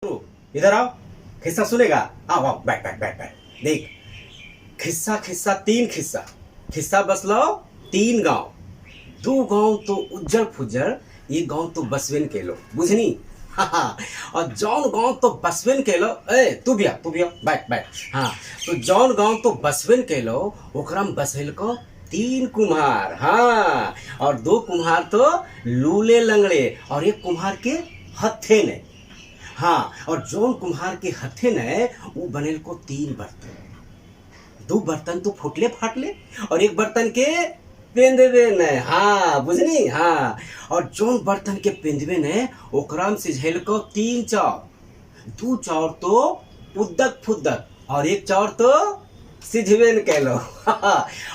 इधर आओ। खिस्सा सुनेगा? आओ आओ, बैठ बैठ बैठ बैठ। देख, खिस्सा खिस्सा तीन खिस्सा। खिस्सा बस लो तीन गांव। दो गांव तो उज्जड़ फुज्जड़, ये गांव तो बसवेन के लो, बुझनी? हाँ, और जौन गांव तो बसवेन के लो, ए तू भी आ बैठ बैठ। हाँ, तो जौन गांव तो बसवेन के लो, ओकरा में बसेल को तीन कुम्हार। हाँ, और दो कुम्हार तो लूले लंगड़े, और एक कुम्हार के हत्थे ने। हाँ, और जौन कुम्हार के हथे ने वो बनेल को तीन बर्तन। दो बर्तन तो फुटले फाटले, और एक बर्तन के पेंदवे ने। हाँ बुझनी? हाँ, और जौन बर्तन के पेंदवे ने ओकरा में सिझेल को तीन चाउर। दो चाउर तो उद्दक फुद्दक, और एक चाउर तो सिझवेन के लो।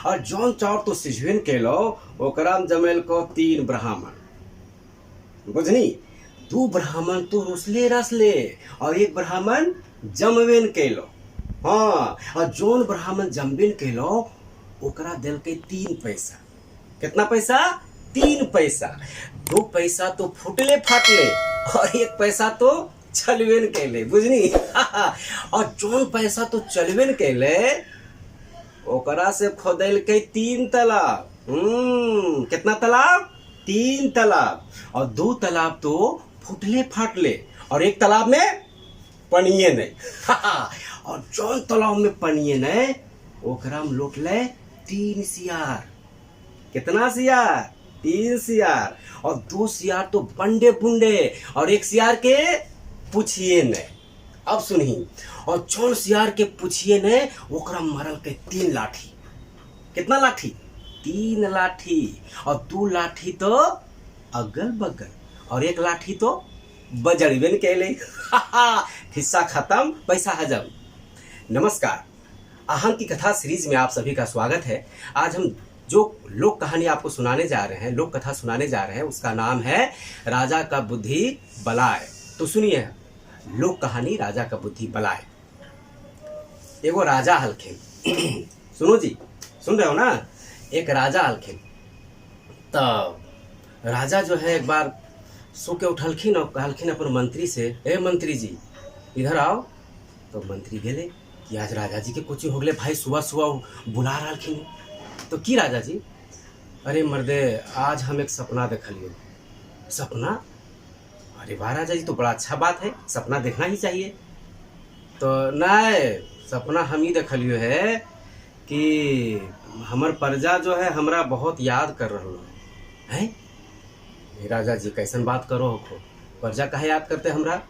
और जौन चाउर तो सिझवेन के लो, ओकरा में जमेल को तीन ब्राह्मण, बुझनी? दो ब्राह्मण तो रुसले रसले, और एक ब्राह्मण जमवेन के लो। हाँ, और जौन ब्राह्मण जमवेन के लो ओकरा दिल के तीन पैसा। कितना पैसा? तीन पैसा। दो पैसा तो फुटले फाटले, और एक पैसा तो चलवेन के ले, बुझनी? और जौन पैसा तो चलवेन के ले, ओकरा से खोदेल के तीन तालाब। कितना तालाब? तीन तालाब। और दो तालाब तो फुटले फाटले, और एक तालाब में पनिये नहीं। और जौन तालाब में पनिये नहीं, ओकरा में लोट ले तीन सियार। कितना सियार? तीन सियार। और दो सियार तो बंडे बुंडे, और एक सियार के पुछिए नहीं। अब सुनही, और जौन सियार के पुछिए नहीं, ओकरा मरल के तीन लाठी। कितना लाठी? तीन लाठी। और दो लाठी तो अगल बगल, और एक लाठी तो बजड़वेन के ले। हिस्सा खत्म, पैसा हजम। नमस्कार, अहम की कथा सीरीज में आप सभी का स्वागत है। आज हम जो लोक कहानी आपको सुनाने जा रहे हैं, लोक कथा सुनाने जा रहे हैं, उसका नाम है राजा का बुद्धि बलाय। तो सुनिए लोक कहानी राजा का बुद्धि बलाय। एगो राजा हलखिन। सुनो जी, सुन रहे हो ना? एक राजा हलखिन। तो राजा जो है एक बार सो के उठलखिन और कहलखिन अपन मंत्री से, ए मंत्री जी इधर आओ। तो मंत्री गेले कि आज राजा जी के कुछ हो गए भाई, सुबह सुबह बुला रहलखिन। तो की राजा जी? अरे मर्दे, आज हम एक सपना देखलियो। सपना? अरे वाह राजा जी, तो बड़ा अच्छा बात है, सपना देखना ही चाहिए। तो नहीं, सपना हम ही देखलियो है कि हमर प्रजा जो है हमरा बहुत याद कर रहा है। राजा जी कैसन बात करो हो? प्रजा काहे याद करते हमरा?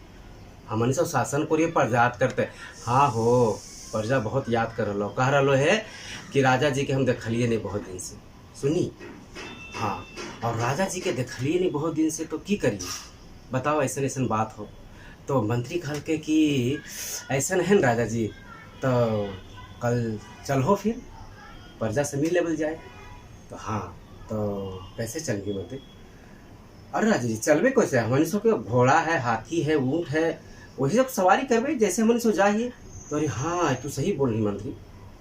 हमनी सब शासन करिए, प्रजा याद करते। हाँ हो, प्रजा बहुत याद कर रहा, कह रहा है कि राजा जी के हम देखलिए नहीं बहुत दिन से। सुनी? हाँ, और राजा जी के देखलिए नहीं बहुत दिन से, तो की करिए बताओ? ऐसन ऐसन बात हो। तो मंत्री कहल के कि ऐसन है न राजा जी, तो कल चलो फिर प्रजा से मिल लेवल जाए। तो हाँ, तो कैसे चलेंगे मंत्री? अरे राजा जी चलबे कैसे? हमारे सो के घोड़ा है, हाथी है, ऊँट है, वही सब सवारी करबे जैसे हमारे सो जाइए। तो अरे हाँ, तू सही बोल रही मंत्री।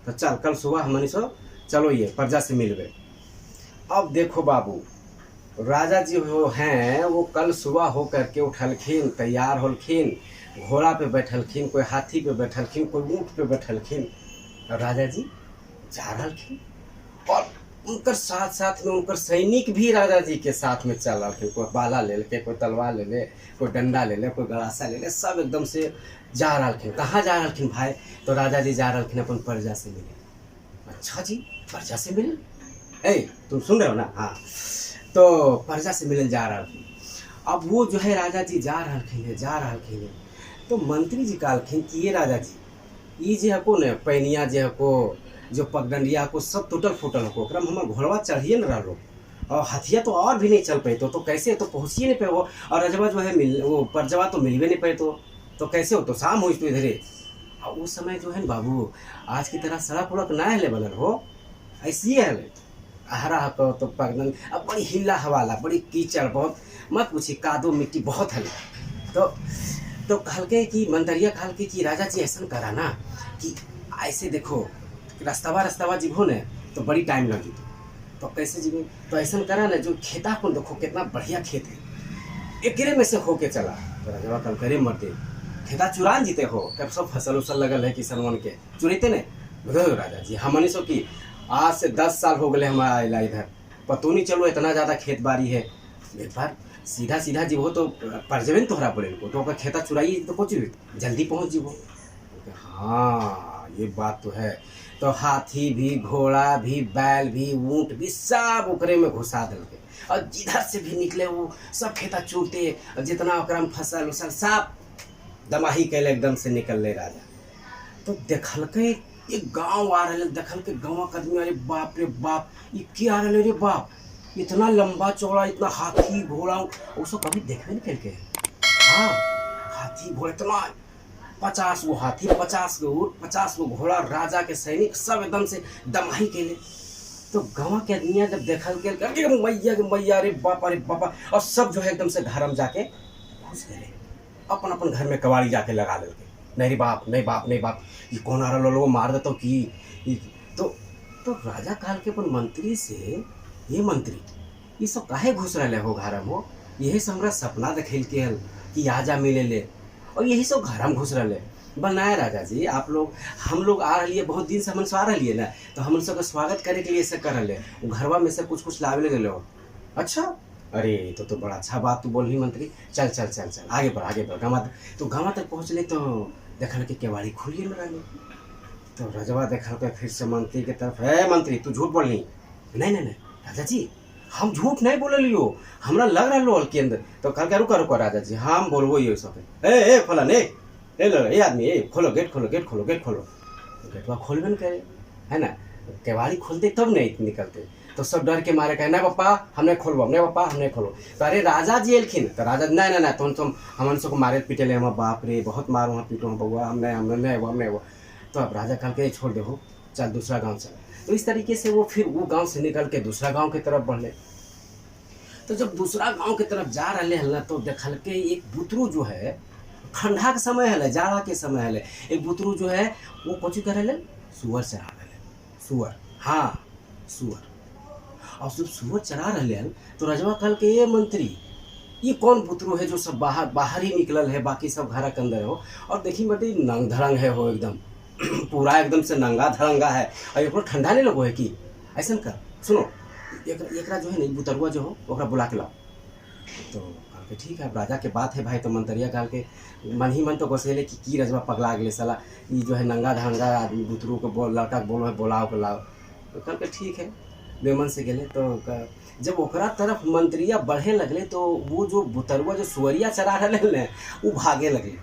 तो चल कल सुबह हमारे सो चलो ये प्रजा से मिलबे। अब देखो बाबू, राजा जी हो हैं वो कल सुबह हो करके उठलखिन, तैयार होलखिन, घोड़ा पे बैठलखिन, कोई हाथी पे बैठलखिन, कोई ऊँट पे बैठलखिन। और राजा जी जा रहलखिन, और उनकर साथ साथ में उनकर सैनिक भी राजा जी के साथ में चल रहे। कोई बाला ले ले, कोई तलवार ले ले, कोई डंडा ले ले, कोई गड़ासा ले ले, सब एकदम से जा रहलखिन। कहाँ जा रहलखिन भाई? तो राजा जी जा रहलखिन अपन प्रजा से मिले। अच्छा जी, प्रजा से मिले? ए तुम सुन रहे हो ना? हाँ, तो प्रजा से मिले जा रहलखिन। अब वो जो है राजा जी जा रहलखिन है। तो मंत्री जी कहलखिन कि ये राजा जी, ये जे हको न पैनिया जे हको, जो पगडंडिया को सब टूटल फूटल हो, ओकरा में हमर घोड़वा चढ़िए न रहो, और हथिया तो और भी नहीं चल पाए। तो कैसे? तो पहुँचिए नहीं पे वो, और रजवा जो है वो परजवा तो मिलवे नहीं पाए। तो कैसे हो? तो शाम हो तो इधरे। और उस समय जो है बाबू, आज की तरह सड़क उड़क ना हिले बनल हो, ऐसी है हरा हको तो पगडन। अब बड़ी हिला हवाला, बड़ी कीचड़, बहुत मत पूछिए, कादो मिट्टी बहुत हल्का। तो कहलके कि मंतरिया कहलके कि राजा जी ऐसा करा ना कि ऐसे देखो रास्तावा जीभो ने तो बड़ी टाइम लगी। तो कैसे जीवे? तो ऐसा करा ना, जो खेता को देखो कितना बढ़िया खेत है, एकरे में से होके चला। तो राजा कल करे मर्दे, खेता चुरान जीते हो, तब सब फसल उसल लगल है किसनवन के चुरैते ने। बताओ राजा जी, हमनी सो की आज से 10 साल हो गए हमारा आइला इधर, पतो नहीं चलो इतना ज़्यादा खेत बाड़ी है। एक बार सीधा सीधा जीवो तो परजवेन तोहरा पड़े को, तो ओकर खेता चुराई तो कुछ जल्दी पहुँच जीवो। हाँ ये बात तो है। तो हाथी भी, घोड़ा भी, बैल भी, ऊँट भी सब ओकरे में घुसा दिल के, और जिधर से भी निकले वो सब खेता चूरते, और जितना ओकरा में फसल उसल सब दमाही कैले एकदम से निकल ले राजा। तो देखल के एक गांव आ रहे, देखल के गाँव के आदमी, अरे बाप रे बाप, ये क्या आ रहे रे बाप, इतना लंबा चौड़ा, इतना हाथी घोड़ा वो सब कभी देखबे नहीं करके। हाँ हाथी घोड़ा इतना 50 गो हाथी, 50 गो ऊँट, 50 गो घोड़ा, राजा के सैनिक सब एकदम से दमाही कैले। तो गाँव के आदमिया जब देखल के मैया के मैया, अरे बापा, और सब जो है एकदम से घर में जाके घुस गए, अपन अपन घर में कवाड़ी जाके लगा लेके, नहीं बाप नहीं बाप नहीं बाप, ये कौन आ रहा, लोग मार देता कि। तो राजा काल के अपन मंत्री से, ये मंत्री ये सब काहे घुस रहे हो घर में हो, यही सब हमरा सपना देखेल के हल कि आजा मिले ले, और यही सब घर में घुस रहे बनाए। राजा जी आप लोग, हम लोग आ रही है, बहुत दिन से हमन से आ रही है ना, तो हमन सबका स्वागत करे के लिए ऐसे कर रहे, वो घरवा में से कुछ कुछ लावे ले हो। अच्छा, अरे तो बड़ा अच्छा बात तू बोल रही मंत्री, चल चल चल चल आगे बढ़ गाँव। तो गाँव तक पहुँचले तो देखल के केवाड़ी खुलिए न रही। तो रजवा देखल के फिर से मंत्री के तरफ, है मंत्री तू झूठ बोल रही। नहीं राजा जी हम झूठ नहीं बोल लियो, हमरा लग रहा लो के अंदर। तो कल के रुको राजा जी, हम बोलबो ये सब, ए फलन ए आदमी, ए खोलो गेट खोलो। गेटवा खोलबे न करे, है ना, केवाड़ी खोलते तब नहीं निकलते। तो सब डर के मारे कहे नहीं पापा हम नहीं खोलबो, नहीं पापा हम नहीं खोलो। तो अरे राजा जी एलखिन, तो राजा नहीं तुम हमन सबको मारे पीटे ले, हम बाप रे बहुत मारो वहाँ पीटो बउआ, हम नहीं वो। तो अब राजा कल के छोड़ दे, चल दूसरा गाँव चल। तो इस तरीके से वो फिर वो गांव से निकल के दूसरा गांव की तरफ बढ़ले। तो जब दूसरा गांव की तरफ जा रहे हैं ना, तो देखल के एक बुतरू जो है, ठंडा के समय है, जाड़ा के समय है, एक बुतरू जो है वो कोची करे ले, सुअर चरा रहे, सुअर, हाँ सुअर। और जब सुअर चरा रहे हैं तो रजवा कल के ये मंत्री, ये कौन बुतरू है जो सब बाहर ही निकलल है, बाकी सब घर के अंदर हो। और देखी बड़ी नंग धड़ंग है हो, एकदम पूरा एकदम से नंगा धड़ंगा है, और एक ठंडा नहीं लगो है कि ऐसा कर। सुनो एकरा जो है ना बुतरुआ जो हो ओकरा बुला के लाओ। तो कहा कि ठीक है, राजा के बात है भाई। तो मंतरिया काल के मन ही मन तो गोसेले कि रजवा पगला गए साला, ये जो है नंगा धड़ंगा आदमी बुतरू को लड़का के बोलो है बुलाओ के लाओ। तो कल के ठीक है, बेमन से गए। तो जब ओकरा तरफ मंत्रिया बढ़े लगले तो वो जो बुतरुआ जो सुअरिया चरा रहे ने वो भागे लगले।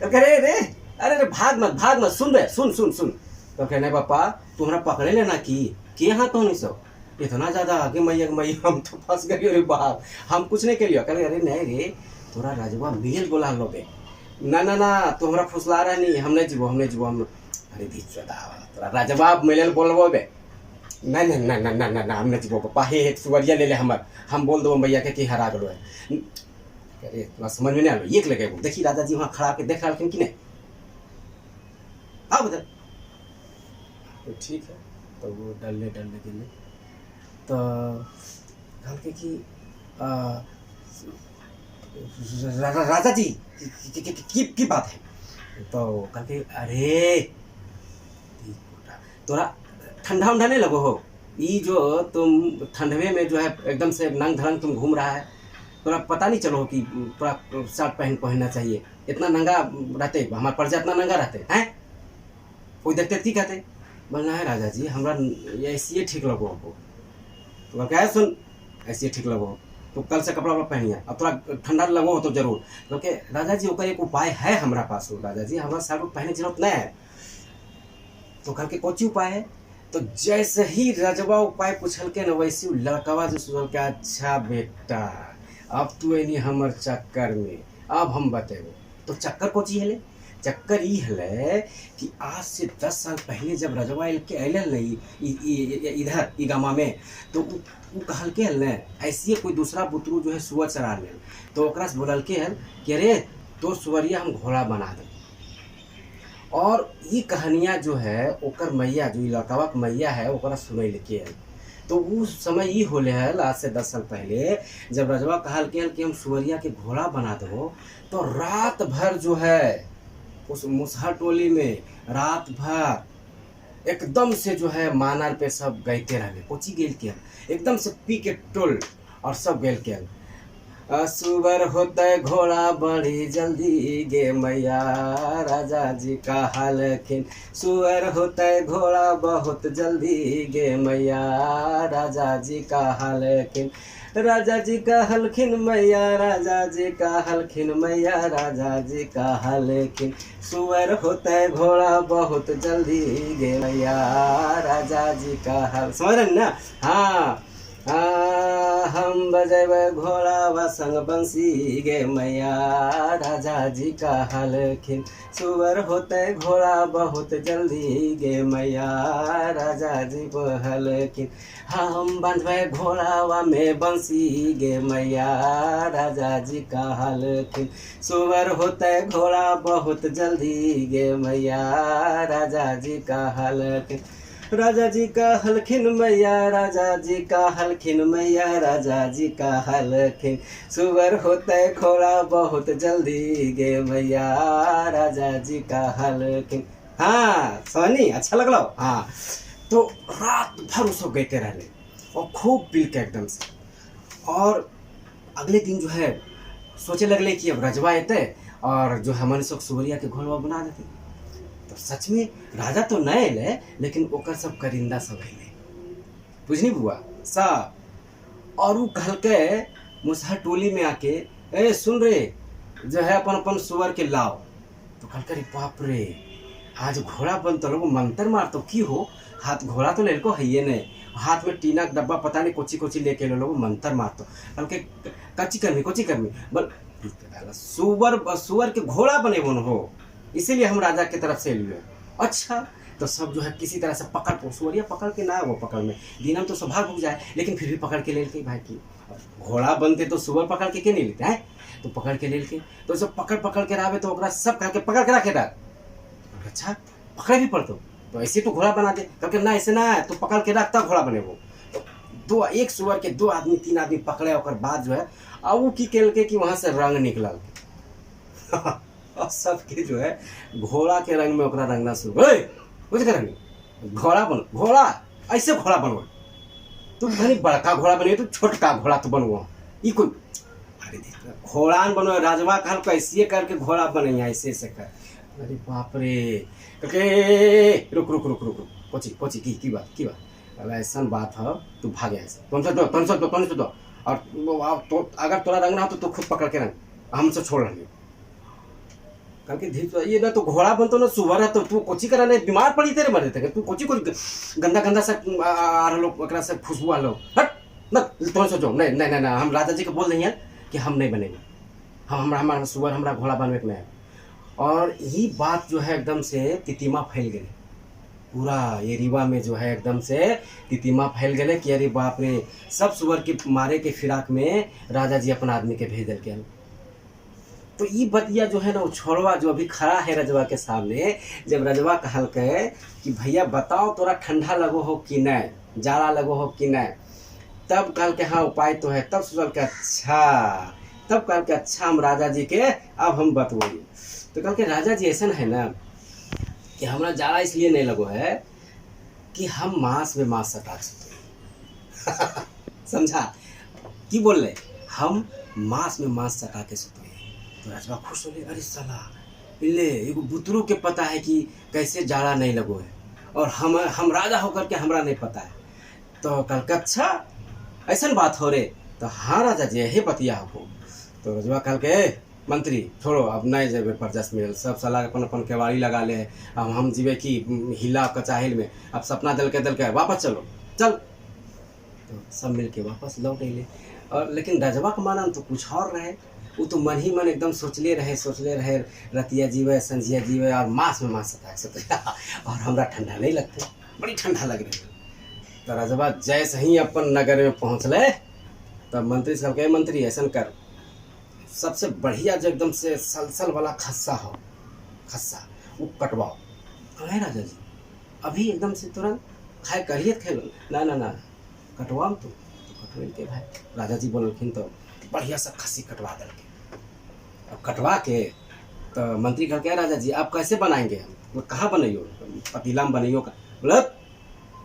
तो कह रे अरे भाग मत सुन रे, सुन। तो कहने पापा तुम्हारा पकड़े लेना कि यहाँ तो नहीं सब इतना ज़्यादा आगे मैया हम तो फंस गए रे बाप, हम कुछ नहीं करियो। कह अरे नहीं रे तोरा राजवा मिल बोला लो बे, ना तुम्हारा फुसला रहा नहीं, हम नहीं जीवो हम। अरे तोरा राजवा मिले बोलबो बे, नहीं हम नहीं जीवो पापा, हे सुअरिया ले हम बोल दो मैया के कि हरा गलो है। अरे तोरा समझ में नहीं आलो, एक लगे देखी राजा जी वहाँ खड़ा के देख रहा कि नहीं, आओ बदल। तो ठीक है, तो वो डलने के तो कल के कि राजा जी की बात है। तो कल के अरे तोरा ठंडा नहीं लगो हो, ये जो तुम ठंडवे में जो है एकदम से नंग धड़ंग तुम घूम रहा है, तोरा पता नहीं चलो कि पूरा शर्ट पहनना चाहिए, इतना नंगा रहते, हमारे प्रजा इतना नंगा रहते हैं, कोई देखते की कहते बोलना है राजा जी हमरा ऐसे ठीक लगो हमको। तो क्या है सुन, ऐसे ठीक लगो तो कल से कपड़ा पहनिए, अब थोड़ा ठंडा लगो हो तो जरूर। क्योंकि राजा जी ओकर एक उपाय है हमारा पास, राजा जी हमारा शर्ट पहने जरूरत नहीं है। तो कल के कोची उपाय है। तो जैसे ही रजवा उपाय पूछल के न वैसे लड़कवा जो सोचल के अच्छा बेटा अब तू एनी हमर चक्कर में, अब हम बतेबो। तो चक्कर कोची है ले, चक्कर ये है कि आज से 10 साल पहले जब रजवा के अल नहीं इधर ई गामा में, तो वो कहल के हल न ऐसे कोई दूसरा बुतरू जो है सुअर चरा ले, तो ओकरा से बोलल के हल कि अरे तो सुअरिया हम घोड़ा बना दे। और ये कहानियाँ जो है ओकर मैया जो लड़कवा के मैया है ओकरा सुनय लेके हल। तो उस समय ये होले हल आज से 10 साल पहले जब रजवा कहल के हल कि हम सुअरिया के घोड़ा बना दो, तो रात भर जो है उस मुसहर टोली में रात भर एकदम से जो है मानर पे सब गईते रहले कोची गेल के एकदम से पी के टोल और सब गेल के सुबर होते घोड़ा बड़ी जल्दी गे मैया राजा जी का हालखिन सुअर होते घोड़ा बहुत जल्दी गे मैया राजा जी का हालखिन राजा जी का हलखिन मैया राजा जी का हलखिन मैया राजा जी का हलखिन सुअर होते घोड़ा बहुत जल्दी गे मैया राजा जी का हल समझ रहे ना। हाँ हम बजेबे घोड़ा व संग बंसी गे मैया राजा जी का हलखिन सुअर होते घोड़ा बहुत जल्दी गे मैया राजा जी को हलखिन हम बंधबे घोड़ा में बंसी गे मैया राजा जी का हलखिन सुअर होते घोड़ा बहुत जल्दी गे मैया राजा जी का हलखिन राजा जी का हलखिन मैया राजा जी का हलखिन मैया राजा जी का हलखिन सुअर होते घोड़ा बहुत जल्दी गे मैया राजा जी का हलखिन। हाँ सोनी अच्छा लगलो। हाँ तो रात भर वो सब गाते रहने और खूब पी के एकदम से और अगले दिन जो है सोचे लगले कि अब रजवा अते और जो है मन सब सुवरिया के घोड़वा बना देते। तो सच में राजा तो नए ले लेकिन ओकर सब करिंदा सब है बुझनी बुआ सब और वो कहल के मुसहर टोली में आके ए सुन रे जो है अपन अपन सुअर के लाओ। तो कहल के बाप रे आज घोड़ा बन तो लोग मंत्र मार तो की हो हाथ घोड़ा तो ले को है ये नहीं हाथ में टीना का डब्बा पता नहीं कोची कोची लेके लोग मंत्र मार तो कहल के कच्ची कर्मी कोची कर्मी बल सुअर के घोड़ा बने बन हो इसीलिए हम राजा की तरफ से लिए। अच्छा तो सब जो है किसी तरह से पकड़ सुअरिया पकड़ के ना वो पकड़ में दिनम तो स्वभाव भूग जाए लेकिन फिर भी पकड़ के ले भाई की घोड़ा बनते तो सुअर पकड़ के नहीं लेते हैं तो पकड़ के ले के तो सब पकड़ के रहे तो सब करके पकड़ के रखे डाल। अच्छा पकड़े भी पड़तो तो ऐसे तो घोड़ा बना दे करके ना ऐसे ना तो पकड़ के रखता घोड़ा बने वो तो दो एक सुअर के दो आदमी तीन आदमी पकड़े और बाद जो है अब वो की केल के कि वहाँ से रंग निकल और सबके जो है घोड़ा के रंग में ओकरा रंगना शुरू कुछ करेंगे घोड़ा बन घोड़ा ऐसे घोड़ा बनवा तू भले बड़का घोड़ा बने तो छोटका घोड़ा तो बनवा ई कोई अरे देख घोड़ा बनो राजवा कहल कैसे करके घोड़ा बने ऐसे ऐसे कर अरे बाप रे रुक रुक रुक रुक रुक कोची कोची की बात अरे ऐसा बात है तू भागे ऐसे तुम से दो और तो अगर तोरा रंगना हो तो तू खुद पकड़ के रंग हमसे छोड़ रही क्योंकि ये ना तो घोड़ा बनतो ना सुअर है तो तू कोची कराने बीमार पड़ी तेरे मरे थे तू कोची गंदा गंदा से आ लोग एकरा से खुशबू आ लो हट ना तुम सोचो नहीं हम राजा जी को बोल देंगे कि हम नहीं बनेंगे हम हमारा सुअर हमारा घोड़ा बनवे के नहीं। और यही बात जो है एकदम से तितिमा फैल गई पूरा ये रीवा में जो है एकदम से तितिमा फैल गए कि अरे बाप रे सब सुअर के मारे के फिराक में राजा जी अपना आदमी के भेज दिल के। तो ये बतिया जो है ना वो छोड़वा जो अभी खड़ा है रजवा के सामने जब रजवा कहल के कि भैया बताओ तोरा ठंडा लगो हो कि नहीं जाड़ा लगो हो कि नहीं तब कहल के हाँ उपाय तो है तब सोचल के अच्छा तब कहल के अच्छा हम राजा जी के अब हम बतवोई। तो कहल के राजा जी ऐसा है ना कि हमारा जाड़ा इसलिए नहीं लगो है कि हम मांस में मांस सटा सकते समझा की बोल रहे हम मांस में मांस सटा के सकते। तो राजवा खुश हो गए अरे साला इले एगो बुतरू के पता है कि कैसे जाड़ा नहीं लगो है और हम राजा होकर के हमरा नहीं पता है। तो कल का अच्छा ऐसा बात हो रे तो हाँ राजा जी यही बतिया हो। तो राजवा कल के मंत्री छोड़ो अब नहीं जेबे परजस मिल सब सलाह अपन अपन केवाड़ी लगा ले अब हम जीवे कि हिला कचाहिल में अब सपना दल के वापस चलो चल। तो सब मिल के वापस लौट अले और लेकिन राजवा का माना तो कुछ और रहे वो तो मन ही मन एकदम सोचले रहे रतिया जीवे संझिया जीवे और मांस में मांस सता और हमरा ठंडा नहीं लगता बड़ी ठंडा लग रही। तो राजवा जैसे ही अपन नगर में पहुँचले तब मंत्री सब कहे मंत्री ऐसा कर सबसे बढ़िया जो एकदम से सलसल वाला खस्सा हो खस्सा वो कटवाओ। कहे राजा जी अभी एकदम से तुरंत खाए करिए खेल ना कटवाओ तो कटवेल के भाई राजा जी बोलखिन तो बढ़िया सा खस्सी कटवा दल के अब कटवा के तो मंत्री कह के राजा जी आप कैसे बनाएंगे, हम कहाँ बनाइयो, पतीला में बनाइयो का, बोला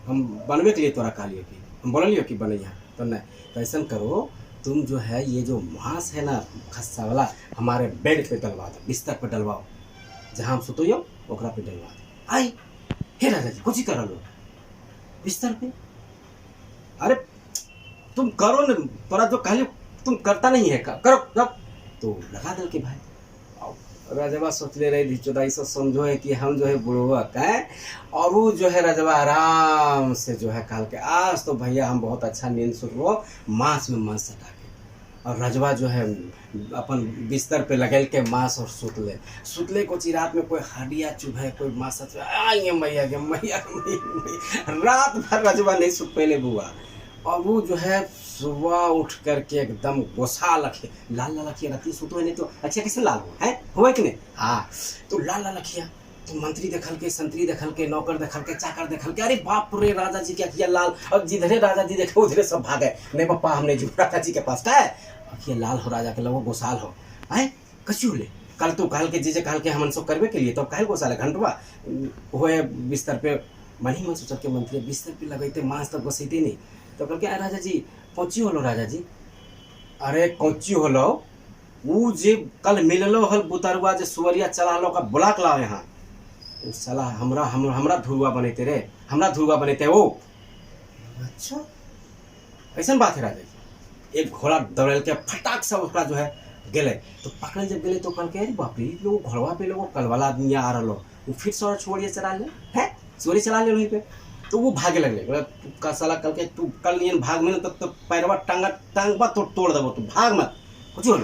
हम बनवे के लिए तोरा कहा लियो कि हम बोल लियो कि बनैया, तो नहीं, तो ऐसा करो तुम जो है ये जो मांस है ना खस्सा वाला हमारे बेड पे डलवा दो, बिस्तर पे डलवाओ, जहाँ हम सुतोयो ओकरा पे डलवा दो। आई हे राजा जी कुछ ही कर लो बिस्तर पे, अरे तुम करो न, तोरा जो कहलियो तुम करता नहीं है, करो कब तो लगा दल के भाई। राजवा सोचले रहे चौदाई सौ समझो है कि हम जो है बुढ़वा है, और वो जो है राजवा आराम से जो है कल के आज तो भैया हम बहुत अच्छा नींद सुत लो, मांस में मांस सटा के, और रजवा जो है अपन बिस्तर पे लगल के मांस और सुतले को रात में कोई हड्डिया चुभे कोई मांस आएंगे मैया के मैया रात भर रजवा नहीं सुत पहले बुआ, और वो जो है सुबह उठ करके एकदम गोसा लखे लाल लाल लखिया रहती सुतो नहीं तो अच्छा कैसे लाल हुआ कि नहीं, हाँ तो लाल लाल लखिया, तो मंत्री देखल के, संतरी देखल के, नौकर देखल के, चाकर देखल के, अरे बाप रे राजा जी क्या किया लाल, और जिधरे राजा जी देखे उधरे सब भागे, नहीं पप्पा हमने जो राजा जी के पास का है अखिया लाल हो राजा के लगो गोसाल हो है कचू ले, कल तो कहल के जीजे कहल के हमन सब करवे के लिए तो कहल गोसाल घंटवा हुए बिस्तर पे मनी मन सोचल के मंत्री बिस्तर पे लगते मांस तो गोसीते नहीं, तो कल के राजा जी कौची होलो राजा जी, अरे कौची होलो वो जे कल मिललो हल बुतरुआ जे सुवरिया चला लो का बुला के लाओ यहाँ, उस साला हमरा धुरुआ बनेते रे, हमरा धुरुआ बनेते वो, अच्छा ऐसा बात है राजा जी। एक घोड़ा दौड़ल के फटाक से उसका जो है गेले, तो पकड़ जब गेले तो कल के अरे बाप रे लोग घोड़वा पे लोग कल वाला आदमी आ रहा लो, वो फिर सौ छोड़िए चला ले है चोरी चला ले वहीं पे, तो वो भागे लगले, बोला तू का साला कल के तू कल नहीं भाग में तब तो पैरवा टांगबा तो तोड़ देबो, तू भाग मत कुछ हो।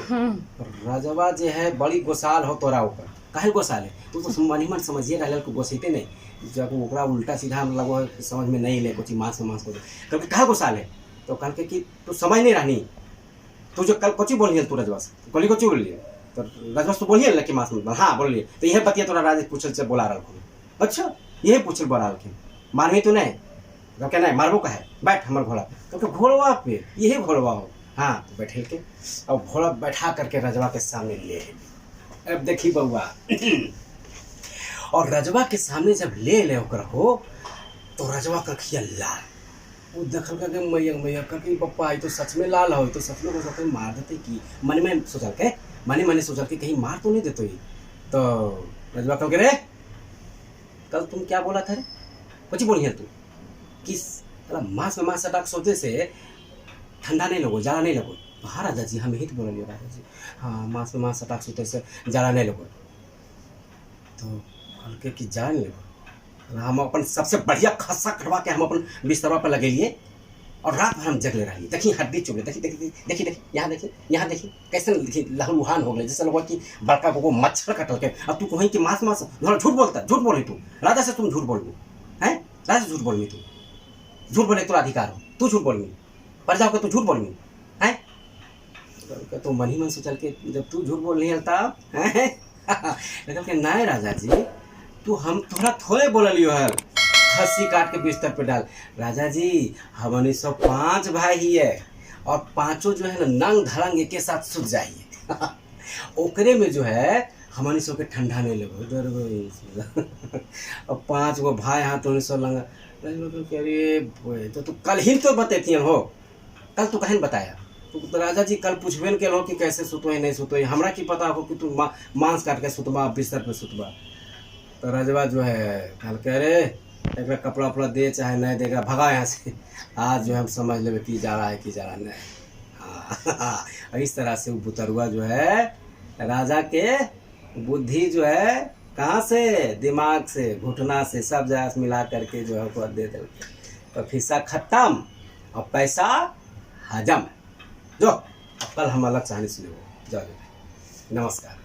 राजवा जे है बड़ी गोसाल हो तोरा ऊपर, काहे गोसाल है तू तो मनी मन समझिए रहल को गोसीते नहीं, जब ओकरा उल्टा सीधा लगो समझ में नहीं ले कुछ मांस को कल के काहे गोसाल है, तो कल के कि तू समझ नहीं रहनी, तू जो कल कोची बोलिए तू रजवा से कली कोची बोलिए, तो रजवा तो बोलिए कि मांस में हाँ बोलिए, तो यह बतिया तोरा राजा पूछल से बोला रहा, अच्छा यही पूछल बोला रहा मारवी तो नहीं, तो क्या नहीं मारबो का है बैठ हमारे घोड़ा पे, तो घोड़वा पे यही घोड़वा हो, हाँ तो बैठे के और घोड़ा बैठा करके रजवा के सामने ले, अब देखी बउआ और रजवा के सामने जब ले होकर हो तो रजवा का खिया लाल, वो देखल कर मैया करके पप्पा आई तो सच में लाल हो, तो सच में को मार देते कि मन में सोचल के कहीं मार तो नहीं देते, तो रजवा कल के रे कल तुम क्या बोला था रे, कुछ बोली है तू किस मांस में मांस सटाक सोचे से ठंडा नहीं लगो जाड़ा नहीं लगो, तो हाँ राजा जी हम यही तो बोल रहे राजा जी, हाँ मांस में मांस सटाक सोचे से जाड़ा नहीं लगो, तो हल्के की जाड़ा नहीं लगो, हम अपन सबसे बढ़िया खस्सा कटवा के हम अपन बिस्तरवा पर लगे लिए और रात भर हम जगले रहिए, देखिए हड्डी चुभ रही, देखिए यहाँ देखिए कैसे लहलुहान हो गए, जैसे लगा कि बड़का को मच्छर कटल के, अब तू कहीं कि मांस झूठ बोलता, झूठ बोल रही तू राजा से, तुम झूठ बोल हैं राजा झूठ बोलनी, तू झूठ बोले तो अधिकार हो, तू झूठ बोलनी प्रजा को, तू झूठ बोलनी है, तो मन ही मन सोचल के जब तू झूठ बोल नहीं तब लेकिन नहीं राजा जी तू हम थोड़ा थोड़े बोलियो है, खस्सी काट के बिस्तर पे डाल, राजा जी हमने सब 5 भाई ही है और पांचों जो है ना नंग धड़ंग के साथ सुत जाइए ओकरे में जो है हमने सब के ठंडा नहीं लगो डर और 5 गो भाई हाँ तो सब लंगा, अरे तो तू कल ही तो बतेती हो, कल तू कहीं बताया, तो राजा जी कल पूछबे न के कि कैसे सुतो है नहीं सुतो है, हमरा की पता हो कि तू मांस काट के सुतबा बिस्तर पे सुतबा, तो राजवा जो है कल कह रे एक कपड़ा उपड़ा दे चाहे नहीं देगा भगा यहाँ से, आज जो है हम समझ लेंगे कि जा रहा है कि जा रहा नहीं, हाँ इस तरह से वो बुतरुआ जो है राजा के बुद्धि जो है कहाँ से दिमाग से घुटना से सब जगह मिला करके जो है वो दे दे, तो खिस्सा खत्म और पैसा हजम, जो कल हम अलग कहानी सुनेंगे, जाओ नमस्कार।